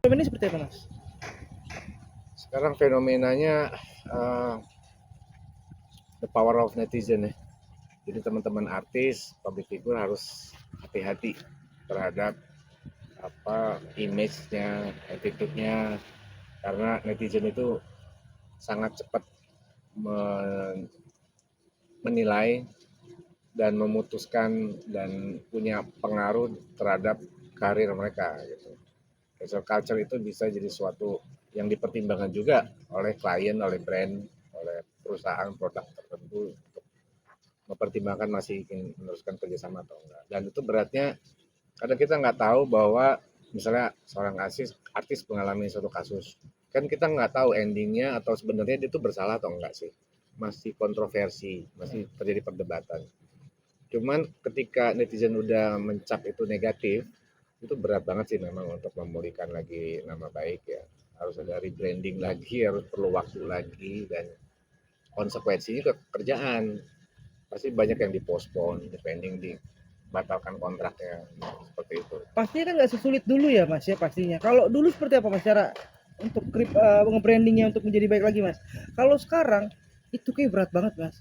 fenomena seperti apa Mas? Sekarang fenomenanya the power of netizen ya. Jadi teman-teman artis, public figure harus hati-hati terhadap image-nya, attitude-nya, karena netizen itu sangat cepat menilai dan memutuskan dan punya pengaruh terhadap karir mereka gitu. Cancel culture itu bisa jadi suatu yang dipertimbangkan juga oleh klien, oleh brand, oleh perusahaan produk tertentu untuk mempertimbangkan masih ingin meneruskan kerjasama atau enggak. Dan itu beratnya kadang kita nggak tahu bahwa misalnya seorang artis mengalami suatu kasus, kan kita nggak tahu endingnya atau sebenarnya dia itu bersalah atau enggak sih, masih kontroversi, masih terjadi perdebatan. Cuman ketika netizen udah mencap itu negatif, itu berat banget sih memang untuk memulihkan lagi nama baik ya. Harus ada rebranding lagi, harus perlu waktu lagi, dan konsekuensinya ke kerjaan. Pasti banyak yang dipospon, depending dibatalkan kontraknya, seperti itu. Pastinya kan nggak sesulit dulu ya Mas ya pastinya. Kalau dulu seperti apa Mas cara untuk nge-brandingnya untuk menjadi baik lagi Mas? Kalau sekarang itu kayak berat banget Mas.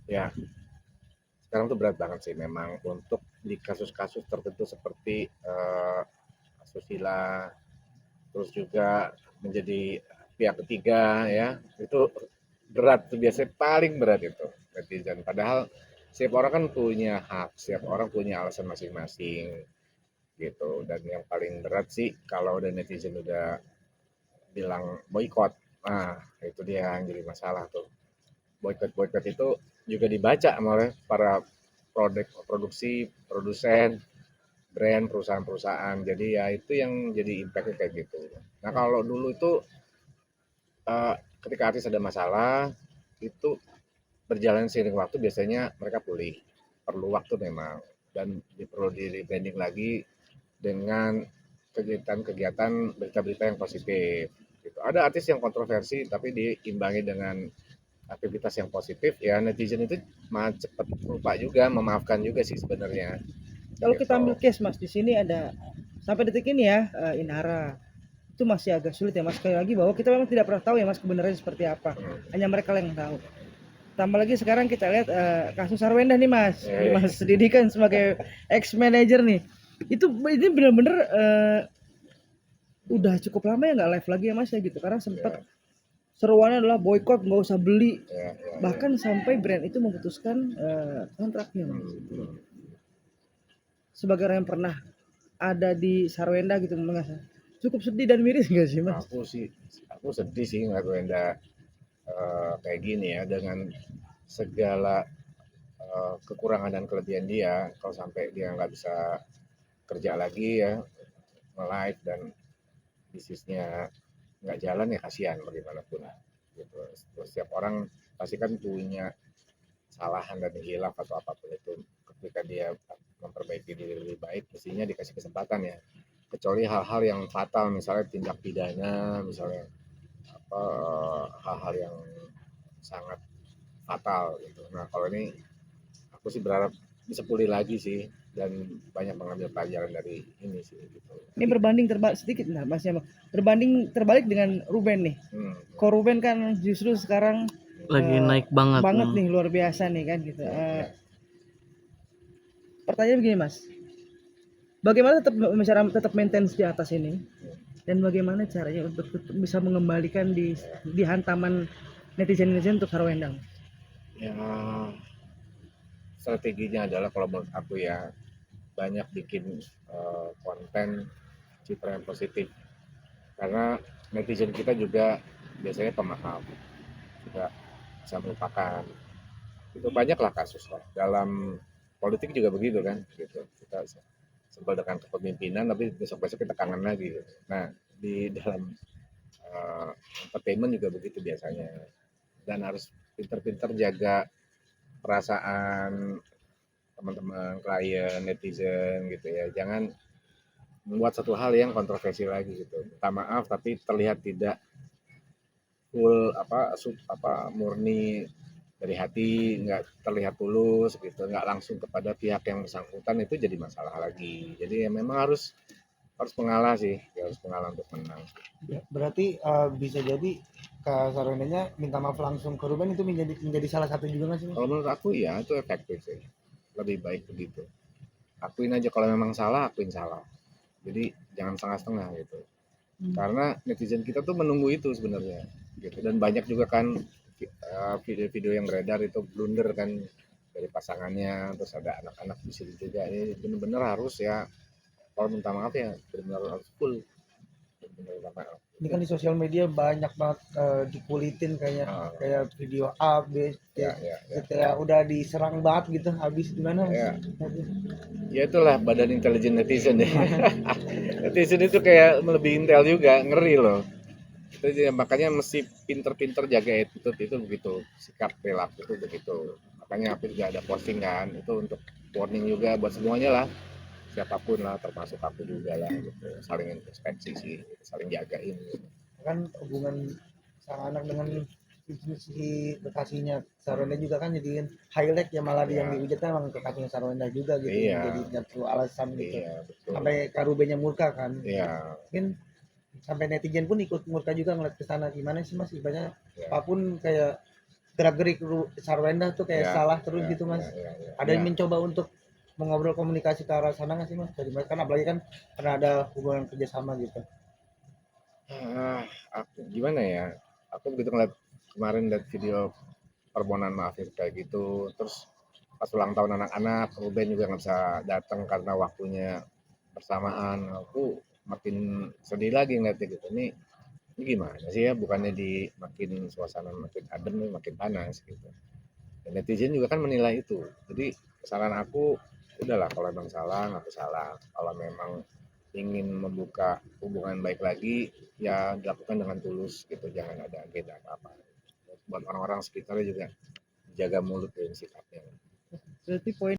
Ya, sekarang tuh berat banget sih memang untuk di kasus-kasus tertentu seperti asusila, terus juga menjadi pihak ketiga ya, itu berat, biasanya paling berat itu netizen. Padahal setiap orang kan punya hak, setiap orang punya alasan masing-masing gitu. Dan yang paling berat sih kalau udah netizen udah bilang boykot, nah itu dia yang jadi masalah tuh. Boykot itu juga dibaca oleh para produksi, produsen, brand, perusahaan-perusahaan. Jadi ya itu yang jadi impactnya kayak gitu. Nah kalau dulu itu ketika artis ada masalah itu berjalan seiring waktu biasanya mereka pulih. Perlu waktu memang, dan perlu di rebranding lagi dengan kegiatan-kegiatan berita-berita yang positif. Gitu. Ada artis yang kontroversi tapi diimbangi dengan aktivitas yang positif, ya netizen itu mah cepat lupa juga, memaafkan juga sih sebenarnya. Kalau kita Gitu. ambil case Mas, di sini ada sampai detik ini ya Inara itu masih agak sulit ya Mas. Sekali lagi bahwa kita memang tidak pernah tahu ya Mas kebenarannya seperti apa. Hanya mereka yang tahu. Tambah lagi sekarang kita lihat kasus Arwenda nih Mas, Mas Didi kan sebagai ex manager nih. Itu ini benar-benar udah cukup lama ya nggak live lagi ya Mas ya gitu. Karena sempat seruannya adalah boykot, nggak usah beli. Bahkan sampai brand itu memutuskan kontraknya Mas. Sebagai orang yang pernah ada di Sarwenda gitu Mas, cukup sedih dan miris nggak sih Mas? Aku sedih sih ngeliat Wenda kayak gini ya, dengan segala kekurangan dan kelebihan dia. Kalau sampai dia nggak bisa kerja lagi ya, nge-live, dan bisnisnya nggak jalan, ya kasihan bagaimanapun gitu. Setiap orang pasti kan punya kesalahan dan hilaf atau apapun itu. Ketika dia memperbaiki diri lebih baik, mestinya dikasih kesempatan ya, kecuali hal-hal yang fatal, misalnya tindak pidana, misalnya hal-hal yang sangat fatal gitu. Nah kalau ini aku sih berharap bisa pulih lagi sih, dan banyak mengambil pelajaran dari ini sih gitu. Ini berbanding terbalik sedikit nah Mas ya, berbanding terbalik dengan Ruben nih. Kok Ruben kan justru sekarang lagi naik banget nih, luar biasa nih kan gitu. Pertanyaan begini Mas, bagaimana tetap maintain di atas ini, dan bagaimana caranya untuk bisa mengembalikan di hantaman netizen untuk Sarwendang? Ya, strateginya adalah kalau menurut aku ya, banyak bikin konten citra yang positif, karena netizen kita juga biasanya pemaaf, juga bisa melupakan. Itu banyaklah kasus lah dalam politik juga begitu kan gitu. Kita sebel dengan kepemimpinan tapi besok-besok kita kangen lagi gitu. Nah di dalam entertainment juga begitu biasanya, dan harus pinter-pinter jaga perasaan teman-teman, klien, netizen gitu ya. Jangan membuat satu hal yang kontroversi lagi gitu. Minta maaf tapi terlihat tidak full murni dari hati, nggak terlihat tulus gitu, nggak langsung kepada pihak yang bersangkutan, itu jadi masalah lagi. Jadi ya memang harus harus mengalah sih, ya harus mengalah untuk menang. Ya, berarti bisa jadi Kak Sarwendanya minta maaf langsung ke Ruben itu menjadi salah satu juga nggak sih? Kalau menurut aku ya itu efektif sih, lebih baik begitu. Akuin aja kalau memang salah, akuin salah. Jadi jangan setengah-setengah gitu. Karena netizen kita tuh menunggu itu sebenarnya gitu. Dan banyak juga kan video-video yang beredar itu blunder kan dari pasangannya, terus ada anak-anak di situ juga. Ini benar-benar harus ya, kalau minta maaf ya benar-benar harus full. Benar-benar minta maaf. Ini kan di sosial media banyak banget dikulitin kayak Ah, kayak video A, B, C, ya, ya, ya. kayak udah diserang banget gitu. Habis gimana? Ya. Habis. Ya itulah badan intelijen netizen ya. Netizen itu kayak melebihi intel juga, ngeri loh. Itu dia, makanya mesti pinter-pinter jaga attitude itu begitu, sikap perilaku itu begitu. Makanya aku juga ada posting kan, itu untuk warning juga buat semuanya lah, siapapun lah, termasuk aku juga lah gitu. Saling introspeksi sih, saling jagain gitu. Kan hubungan sang anak dengan si kekasihnya Sarwenda juga kan jadiin highlight ya, malah yang Iya. dihujat kan emang kekasihnya Sarwenda juga gitu. Iya. Jadi satu alasan gitu. Iya betul. Sampai Kak Rubennya murka kan. Iya. Mungkin sampai netizen pun ikut murka juga ngeliat ke sana. Gimana sih Mas, ibaratnya Iya. apapun kayak gerak-gerik Sarwenda tuh kayak Iya, salah terus iya, gitu Mas. iya, iya, Ada yang iya. mencoba untuk mengobrol komunikasi ke arah sana nggak sih Mas? Dari kan apalagi kan pernah ada hubungan kerjasama gitu. Gimana ya? Aku begitu ngeliat kemarin lihat video permohonan maaf itu kayak gitu, terus pas ulang tahun anak-anak, Ruben juga nggak bisa datang karena waktunya bersamaan. Aku makin sedih lagi ngeliatnya gitu. Ini gimana sih ya? Bukannya di makin suasana makin adem, makin panas gitu. Dan netizen juga kan menilai itu. Jadi saran aku, udahlah kalau emang salah, ngaku salah. Kalau memang ingin membuka hubungan baik lagi, ya dilakukan dengan tulus gitu. Jangan ada agenda apa-apa. Buat orang-orang sekitarnya juga jaga mulut dan sikapnya. Berarti poin